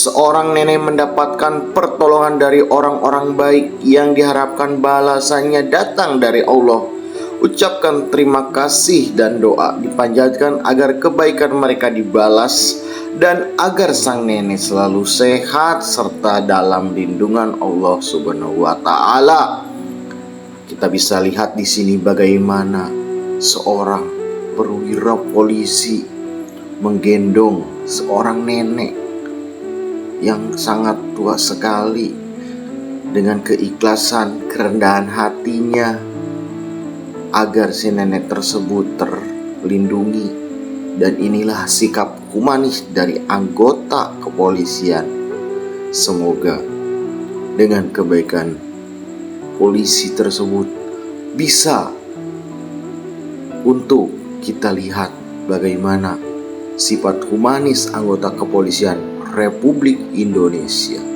seorang nenek mendapatkan pertolongan dari orang-orang baik yang diharapkan balasannya datang dari Allah. Ucapkan terima kasih dan doa dipanjatkan agar kebaikan mereka dibalas dan agar sang nenek selalu sehat serta dalam lindungan Allah Subhanahu wa taala. Kita bisa lihat di sini bagaimana seorang perwira polisi menggendong seorang nenek yang sangat tua sekali dengan keikhlasan, kerendahan hatinya agar si nenek tersebut terlindungi. Dan inilah sikap humanis dari anggota kepolisian. Semoga dengan kebaikan polisi tersebut bisa untuk kita lihat bagaimana sifat humanis anggota kepolisian Republik Indonesia.